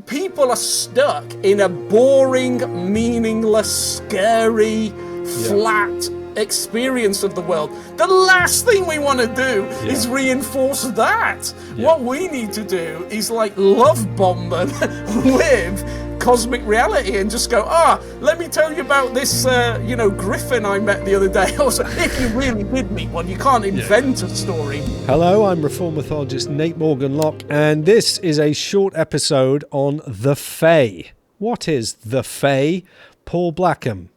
people are stuck in a boring, meaningless, scary, flat experience of the world. The last thing we want to do is reinforce that. What we need to do is like love bomb them with cosmic reality and just go, let me tell you about this griffin I met the other day. Also, if you really did meet one, you can't invent a story. Hello, I'm Reformed mythologist Nate Morgan-Locke, and this is a short episode on the Fae. What is the Fae? Paul Blackham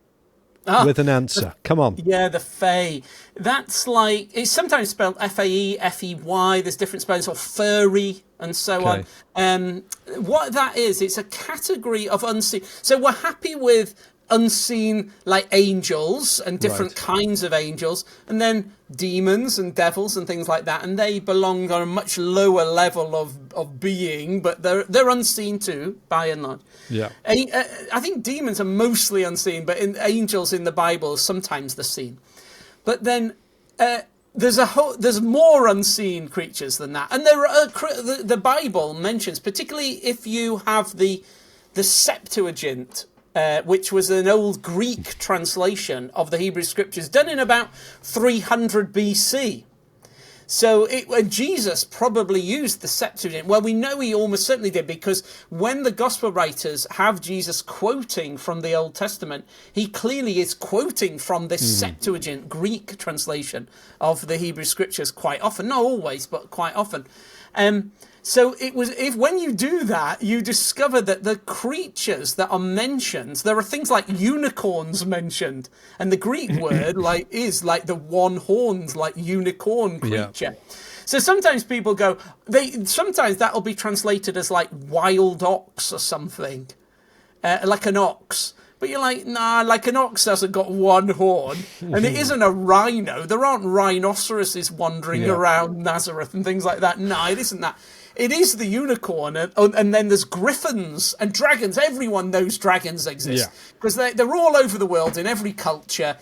with an answer. Come on. Yeah, the Fae. That's like, it's sometimes spelled F-A-E, F-E-Y. There's different spellings, or furry and so on. What that is, it's a category of unseen. So we're happy with unseen, like angels and different kinds of angels, and then demons and devils and things like that, and they belong on a much lower level of being, but they're unseen too, by and large. I think demons are mostly unseen, but angels in the Bible sometimes they're seen. But then there's more unseen creatures than that, and there are the Bible mentions, particularly if you have the Septuagint, which was an old Greek translation of the Hebrew Scriptures done in about 300 BC. So Jesus probably used the Septuagint. Well, we know he almost certainly did, because when the Gospel writers have Jesus quoting from the Old Testament, he clearly is quoting from this Septuagint Greek translation of the Hebrew Scriptures quite often. Not always, but quite often. So when you do that, you discover that the creatures that are mentioned, there are things like unicorns mentioned, and the Greek word is like the one-horned, like unicorn creature. So sometimes people go, sometimes that'll be translated as like wild ox or something, like an ox. But you're like, nah, like an ox hasn't got one horn, and it isn't a rhino. There aren't rhinoceroses wandering around Nazareth and things like that. No, it isn't that. It is the unicorn, and then there's griffins and dragons. Everyone knows dragons exist, because they're all over the world in every culture.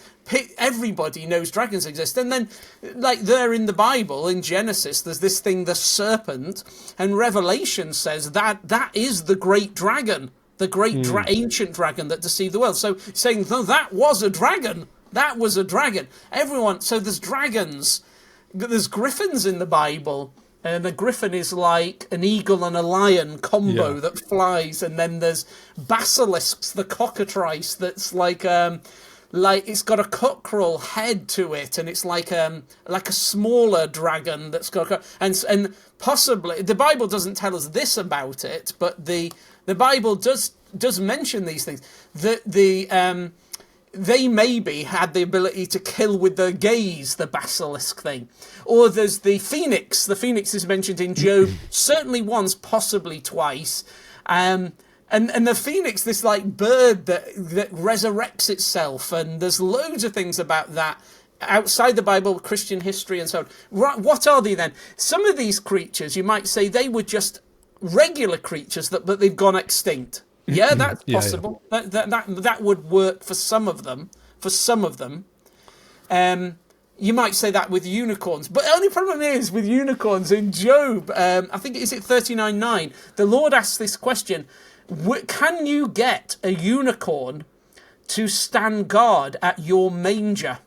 Everybody knows dragons exist. And then, like there in the Bible, in Genesis, there's this thing, the serpent, and Revelation says that is the great dragon. The great ancient dragon that deceived the world. So saying, no, that was a dragon. That was a dragon. So there's dragons. There's griffins in the Bible. And a griffin is like an eagle and a lion combo that flies. And then there's basilisks, the cockatrice, that's like it's got a cockerel head to it, and it's like a smaller dragon that's got and possibly the Bible doesn't tell us this about it, but the Bible does mention these things, that they maybe had the ability to kill with their gaze, the basilisk thing. Or there's the phoenix. The phoenix is mentioned in Job certainly once, possibly twice. And the phoenix, this like bird that resurrects itself, and there's loads of things about that outside the Bible, Christian history and so on. What are they then? Some of these creatures, you might say they were just regular creatures but they've gone extinct. Yeah, that's possible. That would work for some of them. You might say that with unicorns. But the only problem is with unicorns in Job, I think, is it 39:9? The Lord asks this question, can you get a unicorn to stand guard at your manger?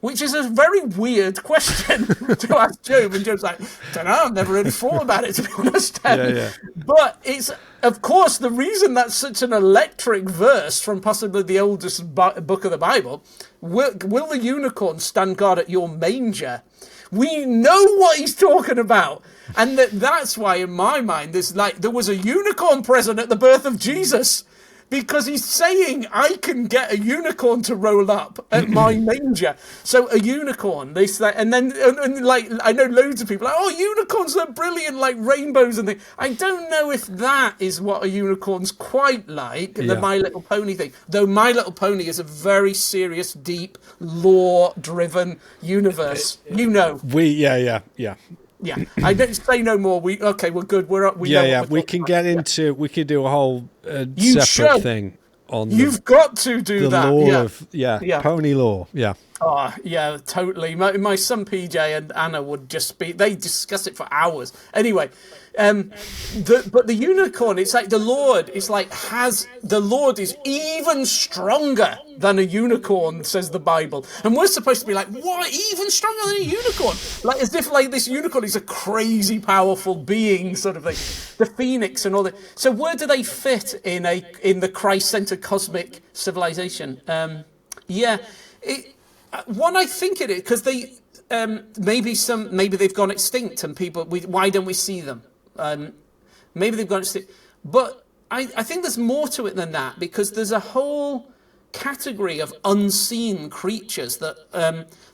Which is a very weird question to ask Job. And Job's like, I don't know, I've never really thought about it, to be honest. But it's, of course, the reason that's such an electric verse from possibly the oldest book of the Bible, will the unicorn stand guard at your manger? We know what he's talking about. And that's why, in my mind, there was a unicorn present at the birth of Jesus. Because he's saying, I can get a unicorn to roll up at my manger. So a unicorn, they say, and I know loads of people like, oh, unicorns are brilliant, like rainbows and things. I don't know if that is what a unicorn's quite like, the My Little Pony thing. Though My Little Pony is a very serious, deep, lore-driven universe. Yeah, I don't say no more. We're good. We're up. We can get into. We could do a whole separate thing on. You've got to do the lore of pony lore. Yeah. Oh yeah, totally. My son PJ and Anna would just be. They discuss it for hours. Anyway, But the unicorn, it's like the Lord, it's like the Lord is even stronger than a unicorn, says the Bible. And we're supposed to be like, what, even stronger than a unicorn? Like, as if like this unicorn is a crazy powerful being, sort of thing. The phoenix and all that. So where do they fit in the Christ-centered cosmic civilization? One, I think it is because they maybe they've gone extinct and why don't we see them? Maybe they've gone extinct, but I think there's more to it than that, because there's a whole category of unseen creatures that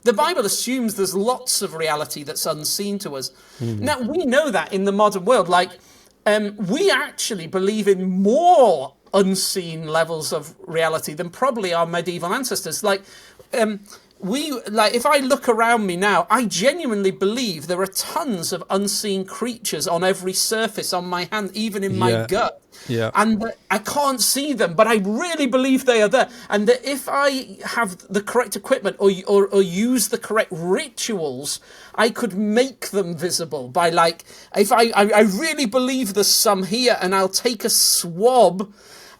the Bible assumes there's lots of reality that's unseen to us. Now, we know that in the modern world, like we actually believe in more unseen levels of reality than probably our medieval ancestors. If I look around me now, I genuinely believe there are tons of unseen creatures on every surface on my hand, even in my gut. Yeah. And I can't see them, but I really believe they are there. And that if I have the correct equipment or use the correct rituals, I could make them visible by if I really believe there's some here, and I'll take a swab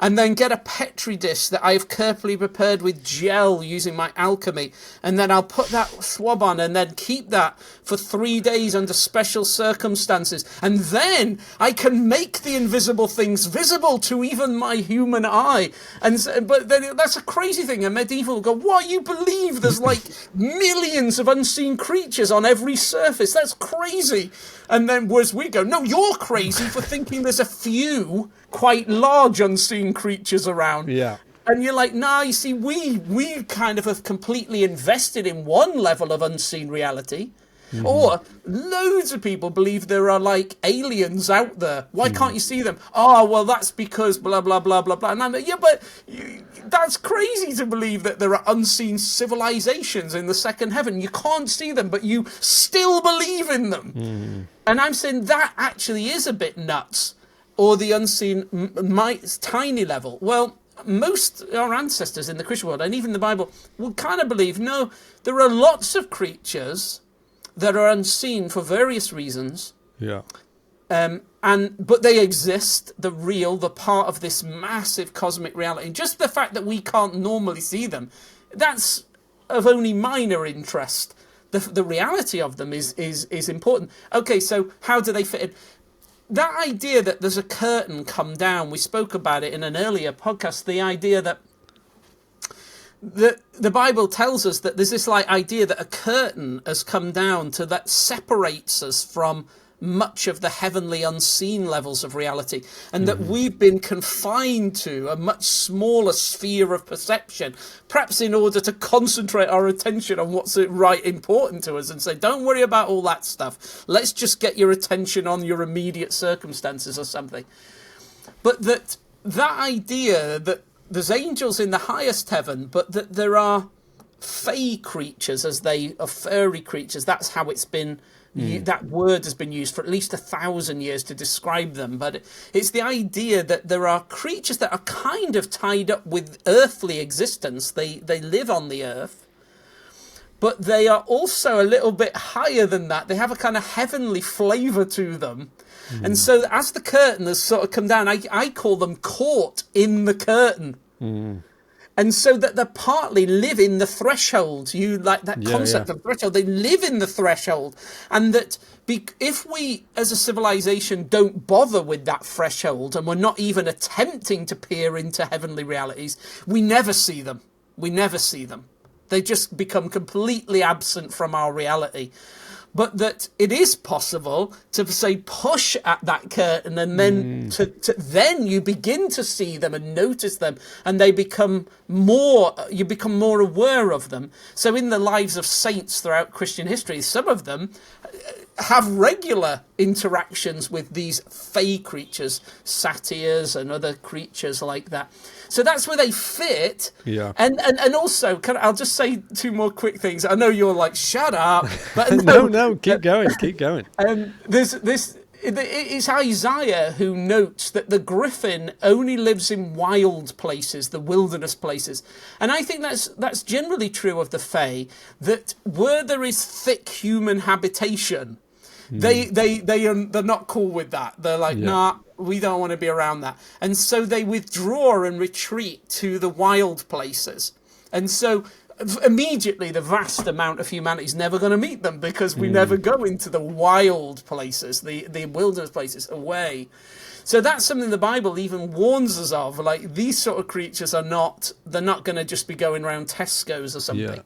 and then get a Petri dish that I've carefully prepared with gel using my alchemy. And then I'll put that swab on and then keep that for 3 days under special circumstances. And then I can make the invisible things visible to even my human eye. But then that's a crazy thing. A medieval will go, what, you believe there's like millions of unseen creatures on every surface? That's crazy. And then whereas we go, no, you're crazy for thinking there's a few quite large unseen creatures around. Yeah. And you're like, nah, you see, we kind of have completely invested in one level of unseen reality. Mm-hmm. Or loads of people believe there are like aliens out there. Why can't you see them? Oh, well, that's because blah, blah, blah, blah, blah. And I'm like, yeah, but that's crazy to believe that there are unseen civilizations in the second heaven. You can't see them, but you still believe in them. Mm. And I'm saying that actually is a bit nuts. Or the unseen tiny level. Well, most our ancestors in the Christian world, and even the Bible, will kind of believe, no, there are lots of creatures that are unseen for various reasons. Yeah. But they exist, the part of this massive cosmic reality. Just the fact that we can't normally see them, that's of only minor interest. The reality of them is important. Okay, so how do they fit in? That idea that there's a curtain come down, we spoke about it in an earlier podcast, the idea that the Bible tells us that there's this idea that a curtain has come down that separates us from much of the heavenly unseen levels of reality, and that we've been confined to a much smaller sphere of perception, perhaps in order to concentrate our attention on what's important to us and say, don't worry about all that stuff. Let's just get your attention on your immediate circumstances or something. But that idea that there's angels in the highest heaven, but that there are fey creatures, furry creatures, that's how it's been. That word has been used for at least 1,000 years to describe them, but it's the idea that there are creatures that are kind of tied up with earthly existence. They live on the earth, but they are also a little bit higher than that. They have a kind of heavenly flavour to them. And so as the curtain has sort of come down, I call them caught in the curtain. And so that they partly live in the threshold. You like that concept of threshold. They live in the threshold. And that if we, as a civilization, don't bother with that threshold, and we're not even attempting to peer into heavenly realities, we never see them. We never see them. They just become completely absent from our reality. But that it is possible to, say, push at that curtain, and then then you begin to see them and notice them, and you become more aware of them. So in the lives of saints throughout Christian history, some of them have regular interactions with these fey creatures, satyrs and other creatures like that. So that's where they fit. Yeah. And also, I'll just say two more quick things. I know you're like, shut up. But no, keep going. It's Isaiah who notes that the griffin only lives in wild places, the wilderness places. And I think that's generally true of the Fae, that where there is thick human habitation, they're not cool with that. They're like, nah, we don't want to be around that. And so they withdraw and retreat to the wild places. And so immediately the vast amount of humanity is never going to meet them, because we never go into the wild places, the wilderness places, away. So that's something the Bible even warns us of. Like, these sort of creatures they're not going to just be going around Tesco's or something.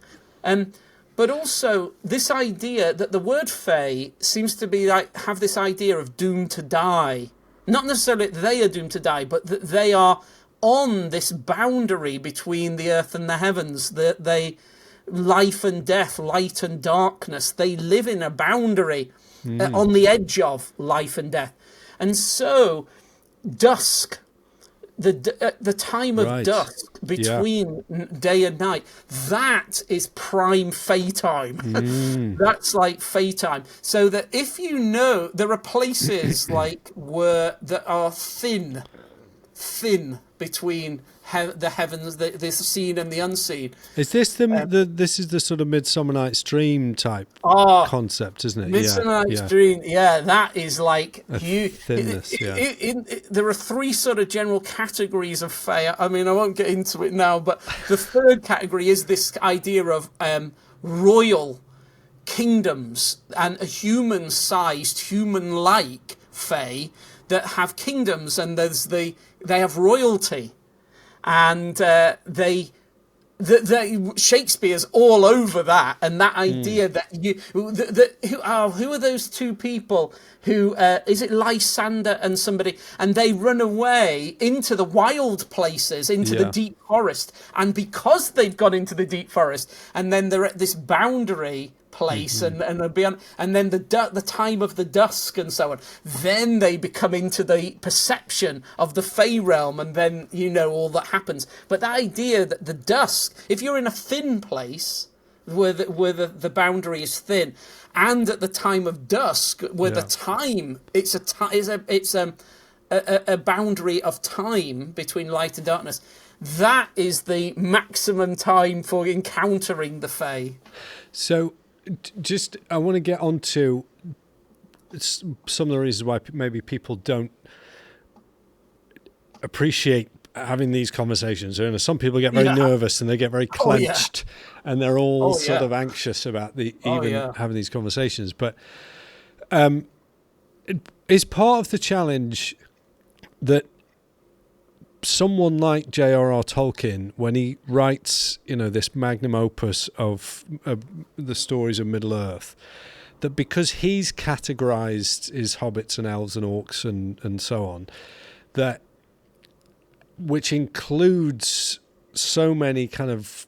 But also this idea that the word fae seems to be like, have this idea of doomed to die. Not necessarily that they are doomed to die, but that they are on this boundary between the earth and the heavens. That they, life and death, light and darkness, they live in a boundary on the edge of life and death. And so dusk, the time of dusk between day and night, that is prime fae time. That's like fae time. So that if you know, there are places like that are thin between the heavens, the seen and the unseen. Is this this is the sort of Midsummer Night's Dream type concept, isn't it? Midsummer Night's Dream, that is like thinness. There are three sort of general categories of fae. I mean, I won't get into it now, but the third category is this idea of royal kingdoms and a human-sized, human-like fae that have kingdoms, and they have royalty. And Shakespeare's all over that, and that idea that who are those two people who is it Lysander and somebody, and they run away into the wild places, into the deep forest, and because they've gone into the deep forest, and then they're at this boundary place and beyond, and then the time of the dusk and so on, then they become into the perception of the Fey realm, and then all that happens. But that idea that the dusk, if you're in a thin place where the boundary is thin, and at the time of dusk where the time it's a boundary of time between light and darkness, that is the maximum time for encountering the Fey. So I want to get on to some of the reasons why maybe people don't appreciate having these conversations. Some people get very nervous and they get very clenched, and they're all sort of anxious about having these conversations. But is part of the challenge that someone like J.R.R. Tolkien, when he writes, this magnum opus of the stories of Middle-earth, that because he's categorized his hobbits and elves and orcs and so on, that which includes so many kind of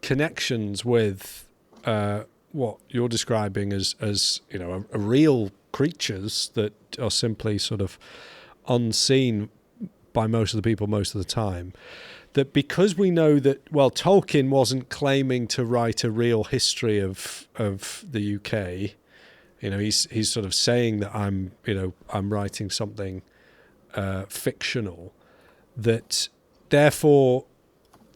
connections with what you're describing as a real creatures that are simply sort of unseen by most of the people most of the time, that because we know that, Tolkien wasn't claiming to write a real history of the UK, he's sort of saying that I'm writing something fictional, that therefore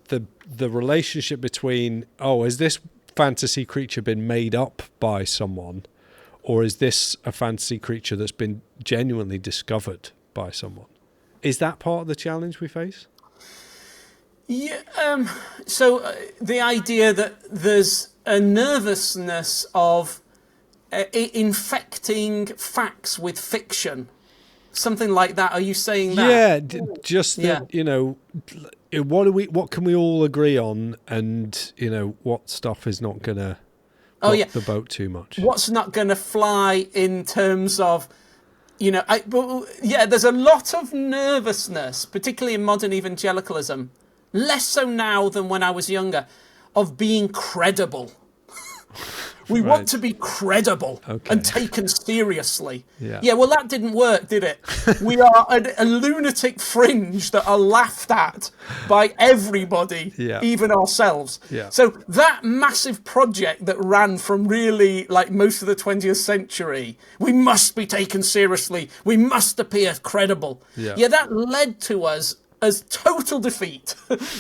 the relationship between, has this fantasy creature been made up by someone, or is this a fantasy creature that's been genuinely discovered by someone? Is that part of the challenge we face? Yeah. So the idea that there's a nervousness of infecting facts with fiction, something like that. Are you saying that? Yeah, just that. What can we all agree on, and what stuff is not going to rock the boat too much? What's not going to fly in terms of. There's a lot of nervousness, particularly in modern evangelicalism, less so now than when I was younger, of being credible. We want to be credible and taken seriously. Well, that didn't work, did it? We are a lunatic fringe that are laughed at by everybody, even ourselves. So that massive project that ran from really like most of the 20th century, we must be taken seriously, we must appear credible. That led to us as total defeat,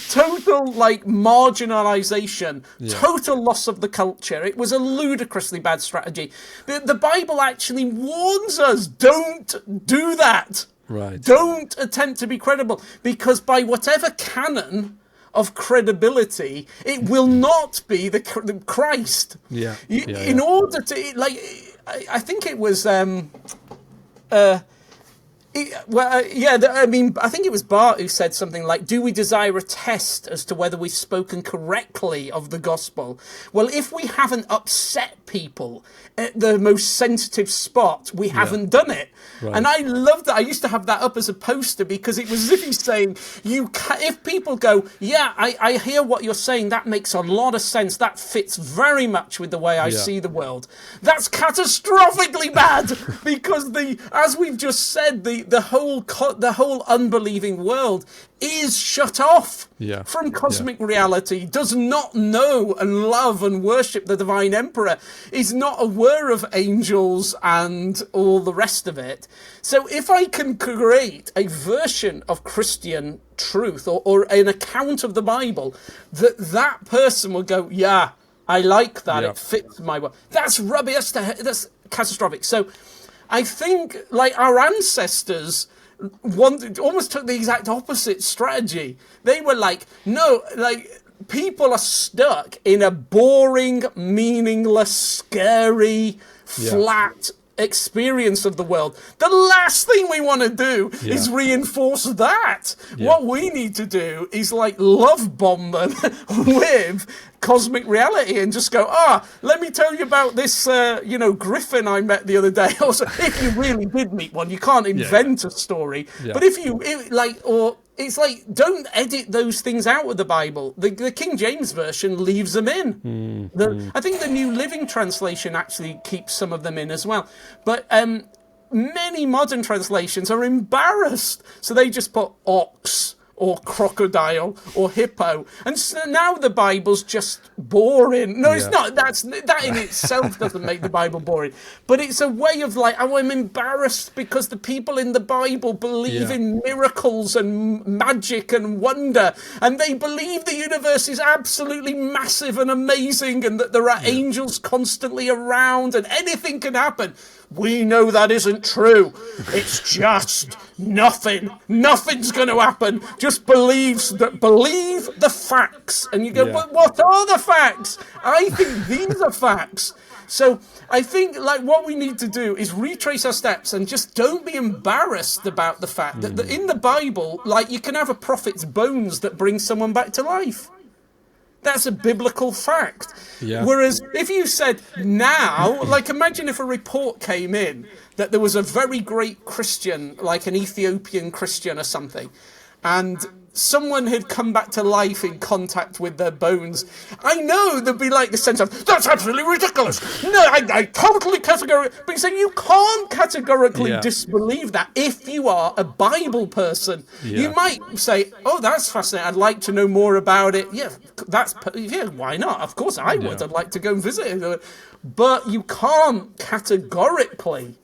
total like marginalization, total loss of the culture. It was a ludicrously bad strategy. But the Bible actually warns us, don't do that. Right. Don't attempt to be credible, because by whatever canon of credibility, it will not be the Christ. In order to, like, I think it was, I think it was Bart who said something like, do we desire a test as to whether we've spoken correctly of the gospel? Well, if we haven't upset people at the most sensitive spot, we haven't done it. Right. And I love that. I used to have that up as a poster, because it was as if he's saying, if people go, yeah, I hear what you're saying, that makes a lot of sense, that fits very much with the way I see the world, that's catastrophically bad, because as we've just said, the whole unbelieving world is shut off from cosmic reality, does not know and love and worship the divine emperor, is not aware of angels and all the rest of it. So if I can create a version of Christian truth or an account of the Bible that person will go, yeah, I like that, it fits my world, that's rubbish, that's catastrophic. So I think, like, our ancestors almost took the exact opposite strategy. They were like, no, like, people are stuck in a boring, meaningless, scary, flat experience of the world. The last thing we want to do is reinforce that. What we need to do is, like, love bomb them with cosmic reality and just go, let me tell you about this, griffin I met the other day. Also, if you really did meet one, you can't invent a story. But it's like, don't edit those things out of the Bible. The King James Version leaves them in. I think the New Living Translation actually keeps some of them in as well. But many modern translations are embarrassed, so they just put ox or crocodile or hippo, and so now the Bible's just boring. No, it's not. That in itself doesn't make the Bible boring, but it's a way of, like, I'm embarrassed because the people in the Bible believe in miracles and magic and wonder, and they believe the universe is absolutely massive and amazing, and that there are angels constantly around, and anything can happen. We know that isn't true. It's just nothing. Nothing's going to happen. Just believe the facts. And you go, but what are the facts? I think these are facts. So I think, like, what we need to do is retrace our steps and just don't be embarrassed about the fact that in the Bible, like, you can have a prophet's bones that bring someone back to life. That's a biblical fact. Whereas if you said now, like, imagine if a report came in that there was a very great Christian, like an Ethiopian Christian or something, and someone had come back to life in contact with their bones. I know there'd be like the sense of, that's absolutely ridiculous. No, I totally categorically, but you say you can't categorically disbelieve that if you are a Bible person. You might say, oh, that's fascinating, I'd like to know more about it. Why not? Of course I would. I'd like to go and visit it. But you can't categorically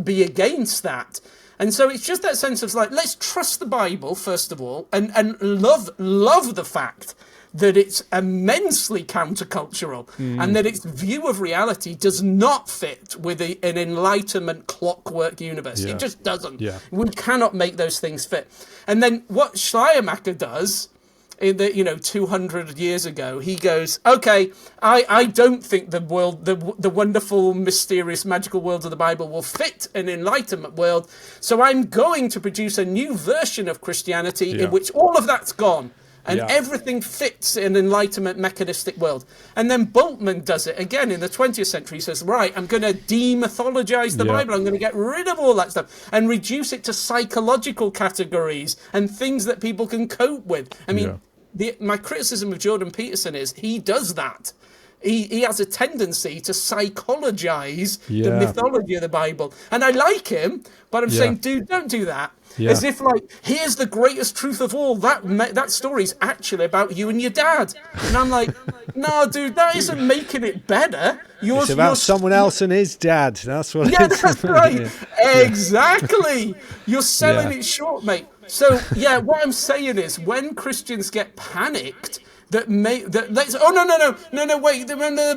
be against that. And so it's just that sense of, like, let's trust the Bible, first of all, and love the fact that it's immensely countercultural and that its view of reality does not fit with an Enlightenment clockwork universe. It just doesn't. We cannot make those things fit. And then what Schleiermacher does, 200 years ago, he goes, okay, I don't think the world, the wonderful, mysterious, magical world of the Bible will fit an Enlightenment world, so I'm going to produce a new version of Christianity in which all of that's gone, and everything fits in an Enlightenment mechanistic world. And then Bultmann does it again in the 20th century. He says, right, I'm going to demythologize the Bible. I'm going to get rid of all that stuff and reduce it to psychological categories and things that people can cope with. I mean, my criticism of Jordan Peterson is he does that. He has a tendency to psychologize the mythology of the Bible. And I like him, but I'm saying, dude, don't do that. As if, like, here's the greatest truth of all. That story's actually about you and your dad. And I'm like, no, dude, that isn't making it better. It's about someone else and his dad. That's what it is. That's right. Exactly. You're selling it short, mate. So yeah, what I'm saying is, when Christians get panicked, wait, the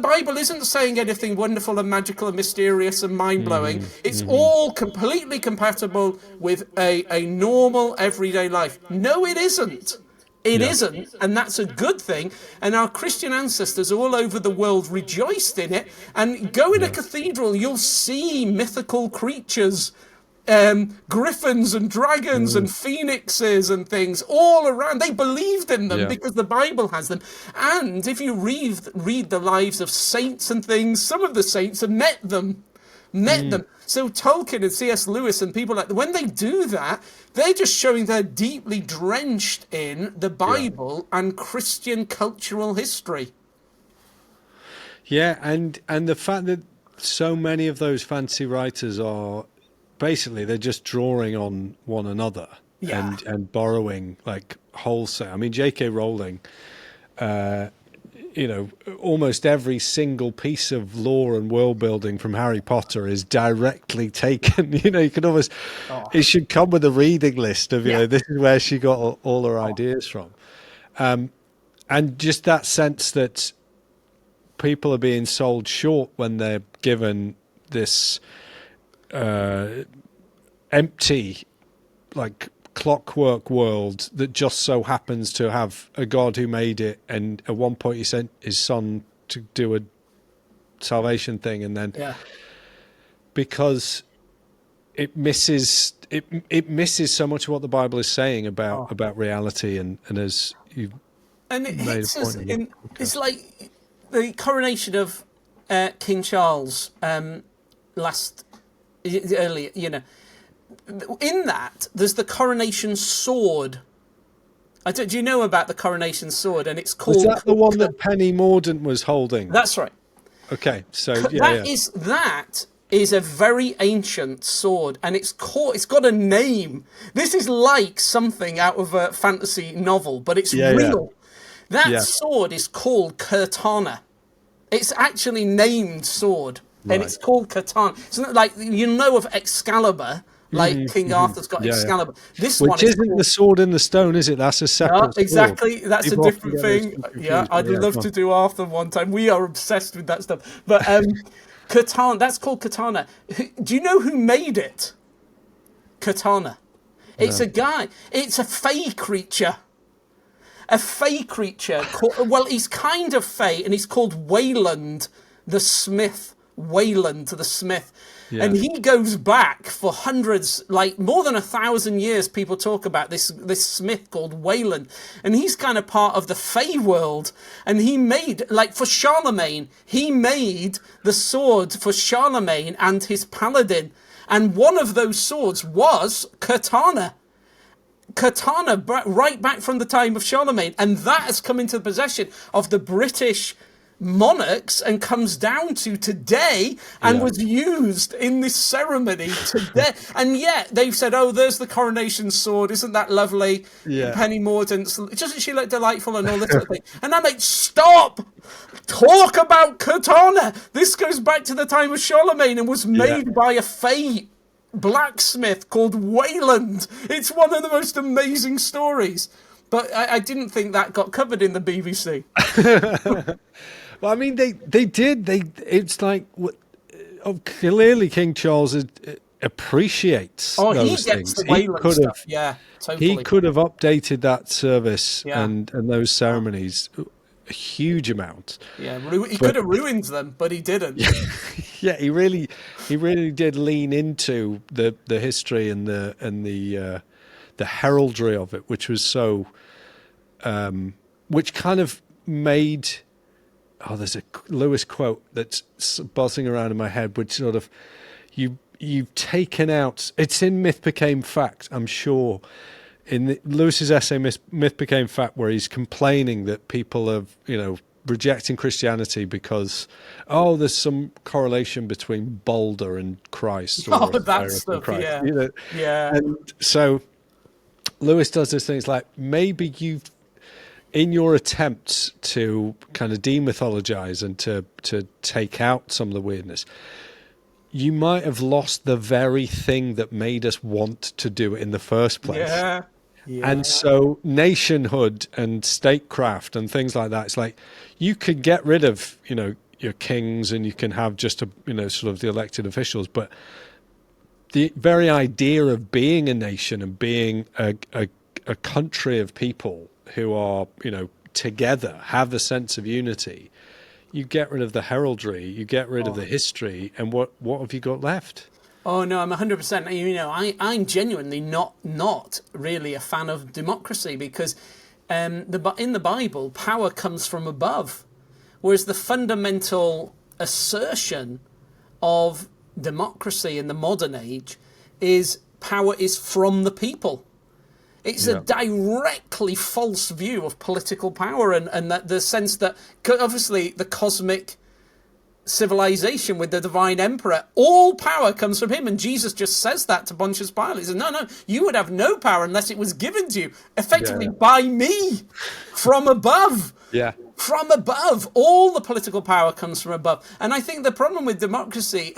Bible isn't saying anything wonderful and magical and mysterious and mind-blowing. It's all completely compatible with a normal everyday life. No, it isn't. It isn't, and that's a good thing. And our Christian ancestors all over the world rejoiced in it. And go in a cathedral, you'll see mythical creatures, griffins and dragons and phoenixes and things all around. They believed in them because the Bible has them. And if you read the lives of saints and things, some of the saints have met them. So Tolkien and C.S. Lewis and people like that, when they do that, they're just showing they're deeply drenched in the Bible and Christian cultural history. Yeah, and the fact that so many of those fancy writers are basically, they're just drawing on one another and borrowing like wholesale. I mean, J.K. Rowling, almost every single piece of lore and world building from Harry Potter is directly taken. You could almost, it should come with a reading list of, this is where she got all her ideas from. And just that sense that people are being sold short when they're given this empty, like, clockwork world that just so happens to have a God who made it, and at one point he sent his son to do a salvation thing, and then because it misses so much of what the Bible is saying about reality, and as you it hits us in, it's like the coronation of King Charles earlier, in that, there's the coronation sword. Do you know about the coronation sword? And it's called... Was that the one that Penny Mordaunt was holding? That's right. Okay, so that is a very ancient sword, and it's got a name. This is like something out of a fantasy novel, but it's real. That sword is called Curtana. It's actually named sword, and it's called Curtana. It's not like of Excalibur. Like King Arthur's got Excalibur. This Which one isn't the sword in the stone, is it? That's a separate sword. Exactly. That's a different thing. Yeah, I'd love to do Arthur one time. We are obsessed with that stuff. But Katana, that's called Katana. Do you know who made it? Katana. It's a guy. It's a fey creature. A fey creature. Well, he's kind of fey, and he's called Wayland the Smith. Wayland the Smith. Yeah. And he goes back for hundreds, like more than 1,000 years. People talk about this smith called Wayland, and he's kind of part of the Fey world. And he made, like for Charlemagne, he made the sword for Charlemagne and his paladin. And one of those swords was Katana. Katana, right back from the time of Charlemagne. And that has come into the possession of the British monarchs and comes down to today and was used in this ceremony today. And yet they've said, oh, there's the coronation sword, isn't that lovely? Penny Mordaunt, doesn't she look delightful and all this sort of thing? And I'm like, stop, talk about Katana. This goes back to the time of Charlemagne and was made by a fey blacksmith called Wayland. It's one of the most amazing stories, but I didn't think that got covered in the BBC. Well, I mean, they did. It's like clearly King Charles appreciates those things. He could have, totally. He could have updated that service and those ceremonies a huge amount. Yeah, he could have ruined them, but he didn't. He really did lean into the history and the heraldry of it, which was so, which kind of made. Oh, there's a Lewis quote that's buzzing around in my head, which sort of you've taken out. It's in Myth Became Fact, I'm sure. In Lewis's essay, Myth Became Fact, where he's complaining that people are, rejecting Christianity because, there's some correlation between Boulder and Christ. Or that stuff, Christ. And so Lewis does this thing. It's like, maybe you've, in your attempts to kind of demythologize and to take out some of the weirdness, you might have lost the very thing that made us want to do it in the first place. Yeah. And so nationhood and statecraft and things like that, it's like you could get rid of, your kings, and you can have just sort of the elected officials, but the very idea of being a nation and being a country of people who are, together, have a sense of unity, you get rid of the heraldry, you get rid of the history, and what have you got left? Oh no, I'm 100%. I'm genuinely not really a fan of democracy, because in the Bible, power comes from above, whereas the fundamental assertion of democracy in the modern age is power is from the people. It's a directly false view of political power, and that the sense that obviously the cosmic civilization with the divine emperor, all power comes from him, and Jesus just says that to Pontius Pilate. He says, no, you would have no power unless it was given to you effectively by me from above. From above. All the political power comes from above. And I think the problem with democracy,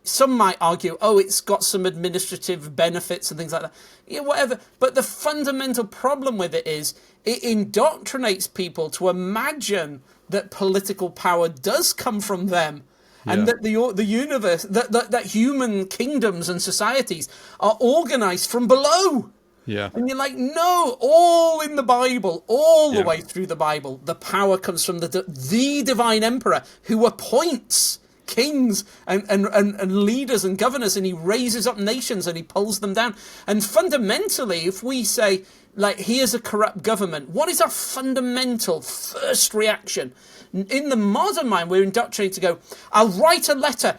some might argue, it's got some administrative benefits and things like that. Yeah, whatever. But the fundamental problem with it is it indoctrinates people to imagine that political power does come from them, and that the universe, that human kingdoms and societies are organized from below. Yeah. And you're like, no, all in the Bible, all the way through the Bible, the power comes from the divine emperor, who appoints kings and leaders and governors, and he raises up nations and he pulls them down. And fundamentally, if we say, like, here's a corrupt government, what is our fundamental first reaction? In the modern mind, we're indoctrinated to go, I'll write a letter.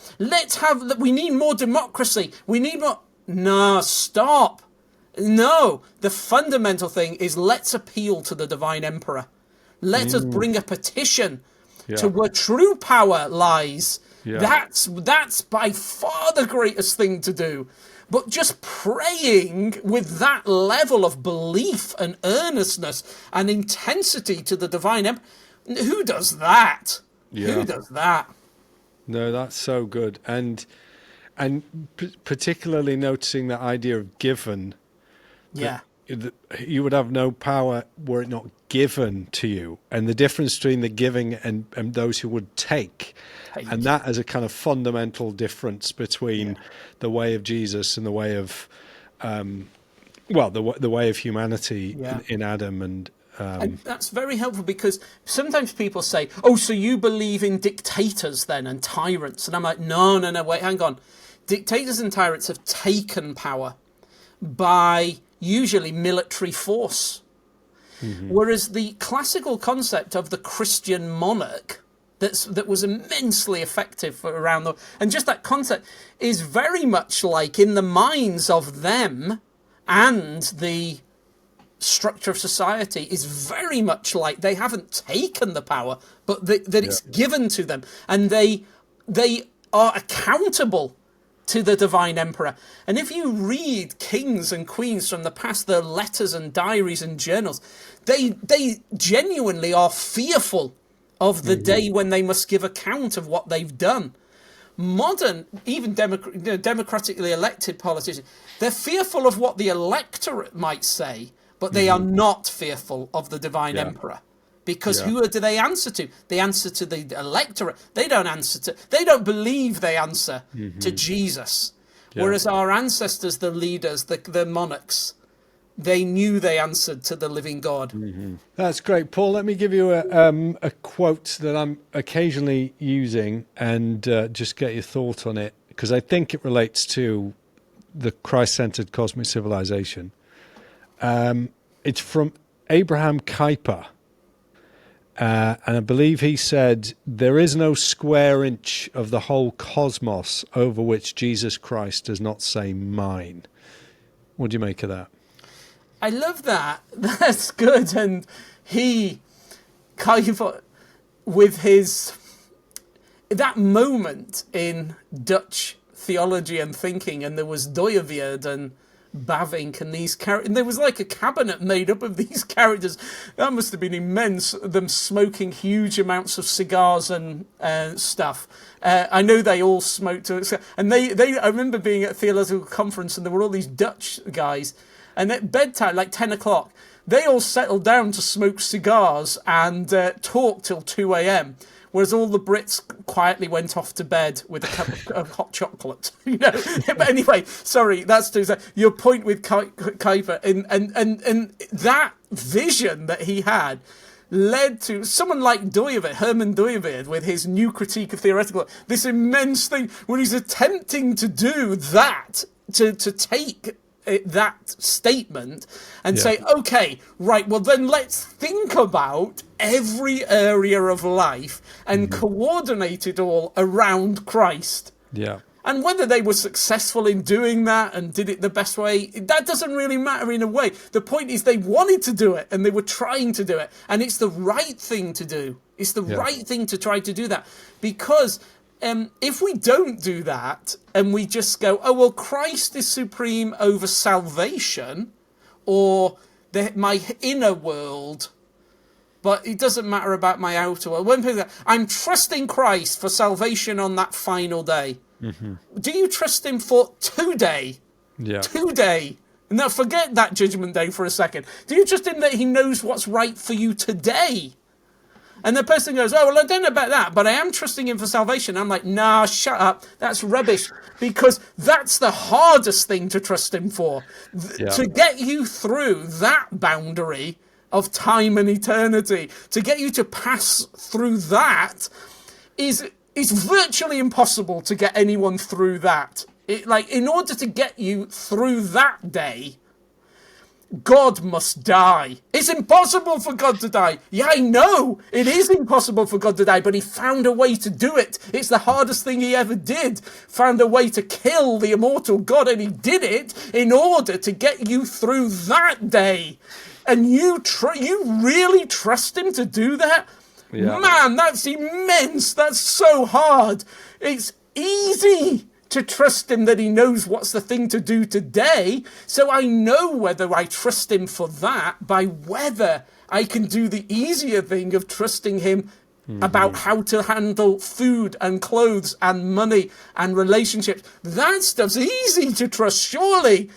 We need more democracy. We need more. No, stop. No, the fundamental thing is, let's appeal to the divine emperor. Let us bring a petition to where true power lies. That's by far the greatest thing to do. But just praying with that level of belief and earnestness and intensity to the divine emperor, who does that? Who does that? No, that's so good. And particularly noticing that idea of given. Yeah. You would have no power were it not given to you. And the difference between the giving and those who would take. And that is a kind of fundamental difference between the way of Jesus and the way of, the way of humanity in Adam. And that's very helpful, because sometimes people say, so you believe in dictators then and tyrants? And I'm like, no, wait, hang on. Dictators and tyrants have taken power by usually military force. Whereas the classical concept of the Christian monarch that was immensely effective around the, and just that concept is very much like, in the minds of them and the structure of society, is very much like they haven't taken the power, but that it's given to them, and they are accountable to the divine emperor. And if you read kings and queens from the past, their letters and diaries and journals, they genuinely are fearful of the day when they must give account of what they've done. Modern, even democratically elected politicians, they're fearful of what the electorate might say, but they are not fearful of the divine emperor. Because who do they answer to? They answer to the electorate. They don't believe they answer to Jesus. Whereas our ancestors, the leaders, the monarchs, they knew they answered to the living God. That's great. Paul, let me give you a quote that I'm occasionally using, and just get your thought on it, because I think it relates to the Christ-centered cosmic civilization. It's from Abraham Kuyper. And I believe he said, there is no square inch of the whole cosmos over which Jesus Christ does not say mine. What do you make of that? I love that. That's good. And Kuyper, with that moment in Dutch theology and thinking, and there was Revd and Bavinck and these characters, and there was like a cabinet made up of these characters. That must have been immense, them smoking huge amounts of cigars and stuff. I know they all smoked, and I remember being at a theological conference, and there were all these Dutch guys, And at bedtime, like 10 o'clock, they all settled down to smoke cigars and talk till 2 a.m., whereas all the Brits quietly went off to bed with a cup of hot chocolate. But anyway, sorry, that's your point with Kuiper. And that vision that he had led to someone like Herman Dooyeweerd, with his new critique of theoretical, this immense thing where he's attempting to do that, to take that statement and say, okay, right, well then let's think about every area of life and coordinate it all around Christ. Yeah. And whether they were successful in doing that and did it the best way, that doesn't really matter in a way. The point is they wanted to do it and they were trying to do it. And it's the right thing to do. It's the right thing to try to do that. Because if we don't do that and we just go, oh, well, Christ is supreme over salvation or my inner world, but it doesn't matter about my outer world. I'm trusting Christ for salvation on that final day. Mm-hmm. Do you trust him for today? Yeah. Today. Now, forget that judgment day for a second. Do you trust him that he knows what's right for you today? And the person goes, oh, well, I don't know about that, but I am trusting him for salvation. I'm like, nah, shut up. That's rubbish. Because that's the hardest thing to trust him for. To get you through that boundary of time and eternity, to get you to pass through that is virtually impossible to get anyone through that. In order to get you through that day, God must die. It's impossible for God to die. Yeah, I know it is impossible for God to die, but he found a way to do it. It's the hardest thing he ever did. Found a way to kill the immortal God, and he did it in order to get you through that day. And you really trust him to do that? Yeah. Man, that's immense. That's so hard. It's easy to trust him that he knows what's the thing to do today. So I know whether I trust him for that by whether I can do the easier thing of trusting him about how to handle food and clothes and money and relationships. That stuff's easy to trust, surely.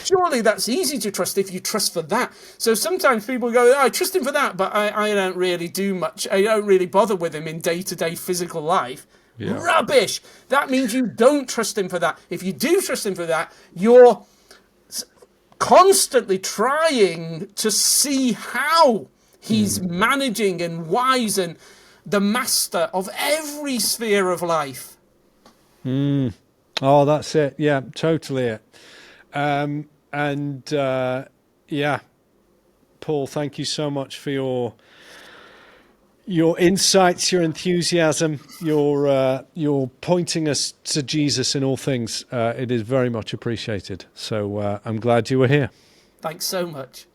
Surely that's easy to trust if you trust for that. So sometimes people go, oh, I trust him for that, but I don't really do much. I don't really bother with him in day-to-day physical life. Yeah. Rubbish. That means you don't trust him for that. If you do trust him for that, you're constantly trying to see how he's managing and wise and the master of every sphere of life. Oh, that's it. Yeah, totally it. Paul, thank you so much for your insights, your enthusiasm, your pointing us to Jesus in all things. It is very much appreciated. So I'm glad you were here. Thanks so much.